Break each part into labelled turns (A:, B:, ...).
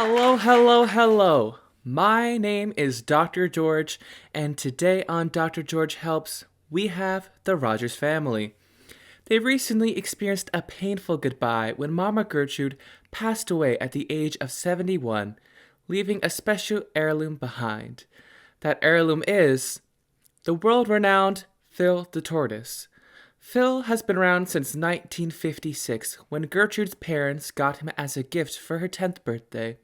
A: Hello, hello, hello. My name is Dr. George, and today on Dr. George Helps, we have the Rogers family. They recently experienced a painful goodbye when Mama Gertrude passed away at the age of 71, leaving a special heirloom behind. That heirloom is the world-renowned Phil the Tortoise. Phil has been around since 1956, when Gertrude's parents got him as a gift for her 10th birthday.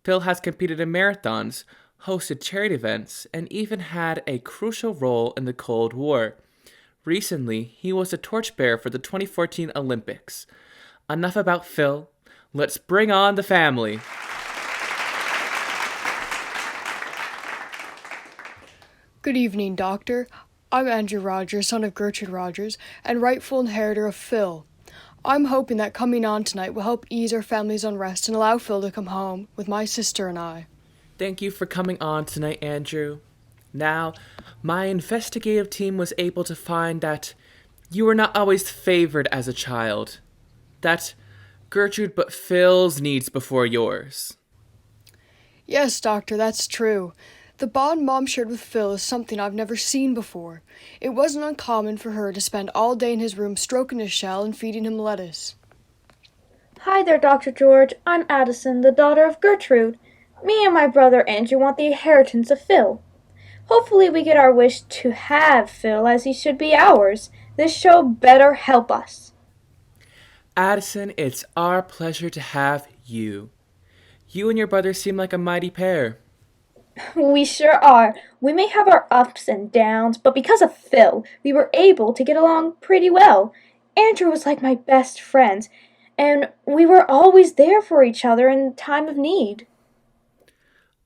A: Phil has competed in marathons, hosted charity events, and even had a crucial role in the Cold War. Recently, he was a torchbearer for the 2014 Olympics. Enough about Phil. Let's bring on the family.
B: Good evening, Doctor. I'm Andrew Rogers, son of Gertrude Rogers, and rightful inheritor of Phil. I'm hoping that coming on tonight will help ease our family's unrest and allow Phil to come home with my sister and I.
A: Thank you for coming on tonight, Andrew. Now, my investigative team was able to find that you were not always favored as a child. That Gertrude put Phil's needs before yours.
B: Yes, Doctor, that's true. The bond Mom shared with Phil is something I've never seen before. It wasn't uncommon for her to spend all day in his room stroking his shell and feeding him lettuce.
C: Hi there, Dr. George. I'm Addison, the daughter of Gertrude. Me and my brother Andrew want the inheritance of Phil. Hopefully we get our wish to have Phil as he should be ours. This show better help us.
A: Addison, it's our pleasure to have you. You and your brother seem like a mighty pair.
C: We sure are. We may have our ups and downs, but because of Phil, we were able to get along pretty well. Andrew was like my best friend, and we were always there for each other in time of need.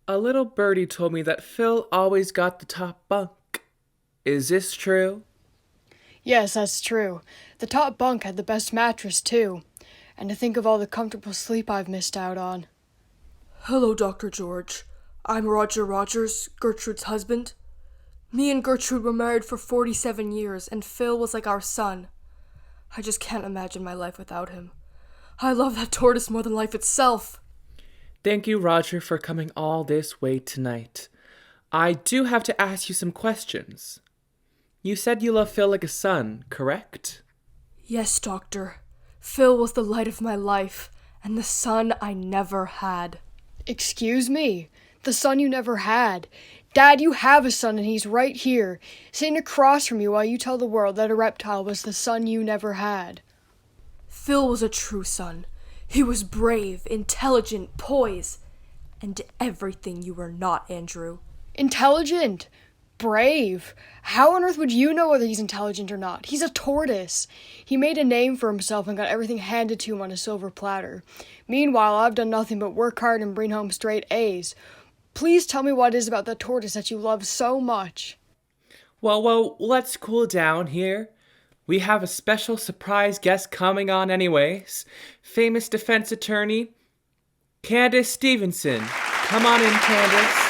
A: A little birdie told me that Phil always got the top bunk. Is this true?
B: Yes, that's true. The top bunk had the best mattress, too. And to think of all the comfortable sleep I've missed out on.
D: Hello, Dr. George. I'm Roger Rogers, Gertrude's husband. Me and Gertrude were married for 47 years, and Phil was like our son. I just can't imagine my life without him. I love that tortoise more than life itself.
A: Thank you, Roger, for coming all this way tonight. I do have to ask you some questions. You said you love Phil like a son, correct?
D: Yes, Doctor. Phil was the light of my life, and the son I never had.
B: Excuse me? The son you never had. Dad, you have a son and he's right here, sitting across from you while you tell the world that a reptile was the son you never had.
D: Phil was a true son. He was brave, intelligent, poised, and everything you were not, Andrew.
B: Intelligent? Brave? How on earth would you know whether he's intelligent or not? He's a tortoise. He made a name for himself and got everything handed to him on a silver platter. Meanwhile, I've done nothing but work hard and bring home straight A's. Please tell me what it is about the tortoise that you love so much.
A: Well, let's cool down here. We have a special surprise guest coming on anyways. Famous defense attorney, Candace Stevenson. Come on in, Candace.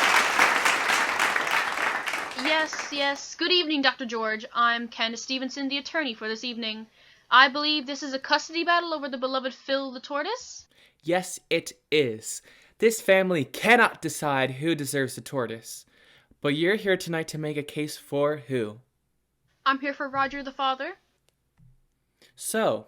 E: Yes. Good evening, Dr. George. I'm Candace Stevenson, the attorney for this evening. I believe this is a custody battle over the beloved Phil the tortoise?
A: Yes, it is. This family cannot decide who deserves the tortoise. But you're here tonight to make a case for who?
E: I'm here for Roger the father.
A: So,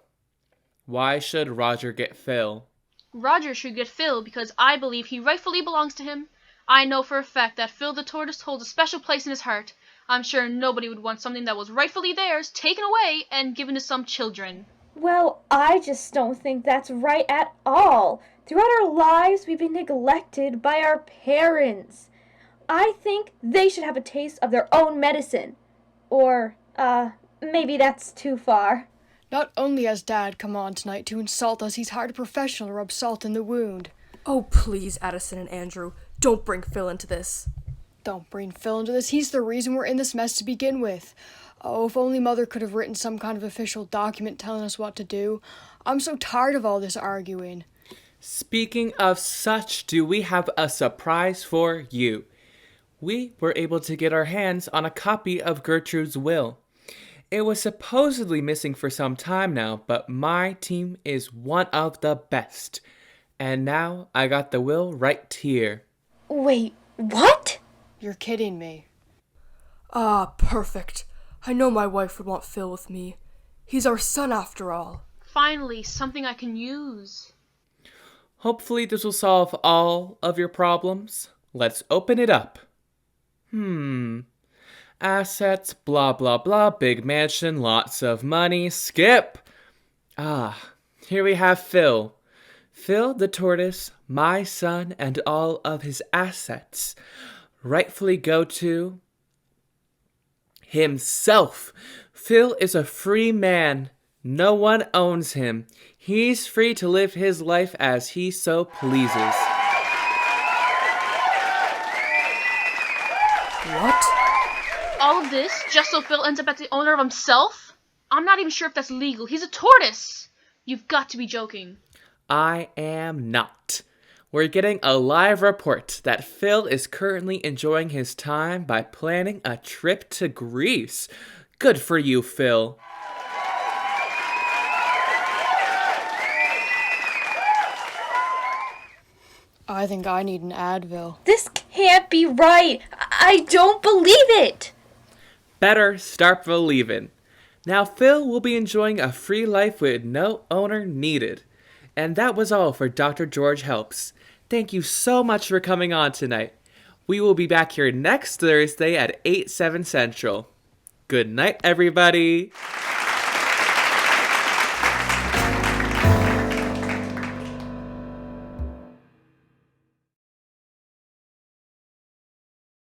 A: why should Roger get Phil?
E: Roger should get Phil because I believe he rightfully belongs to him. I know for a fact that Phil the tortoise holds a special place in his heart. I'm sure nobody would want something that was rightfully theirs taken away and given to some children.
C: Well, I just don't think that's right at all. Throughout our lives, we've been neglected by our parents. I think they should have a taste of their own medicine. Or, maybe that's too far.
B: Not only has Dad come on tonight to insult us, he's hired a professional to rub salt in the wound.
D: Oh, please, Addison and Andrew, don't bring Phil into this.
B: Don't bring Phil into this. He's the reason we're in this mess to begin with. Oh, if only Mother could have written some kind of official document telling us what to do. I'm so tired of all this arguing.
A: Speaking of such, do we have a surprise for you? We were able to get our hands on a copy of Gertrude's will. It was supposedly missing for some time now, but my team is one of the best. And now I got the will right here.
C: Wait, what?
B: You're kidding me.
D: Ah, perfect. I know my wife would want Phil with me. He's our son after all.
E: Finally, something I can use.
A: Hopefully this will solve all of your problems. Let's open it up. Assets, blah blah blah, big mansion, lots of money, skip! Here we have Phil. Phil the tortoise, my son, and all of his assets rightfully go to himself. Phil is a free man. No one owns him. He's free to live his life as he so pleases.
D: What?
E: All of this just so Phil ends up as the owner of himself? I'm not even sure if that's legal. He's a tortoise. You've got to be joking.
A: I am not. We're getting a live report that Phil is currently enjoying his time by planning a trip to Greece. Good for you, Phil.
B: I think I need an Advil.
C: This can't be right. I don't believe it.
A: Better start believing. Now Phil will be enjoying a free life with no owner needed. And that was all for Dr. George Helps. Thank you so much for coming on tonight. We will be back here next Thursday at 8/7 Central. Good night, everybody.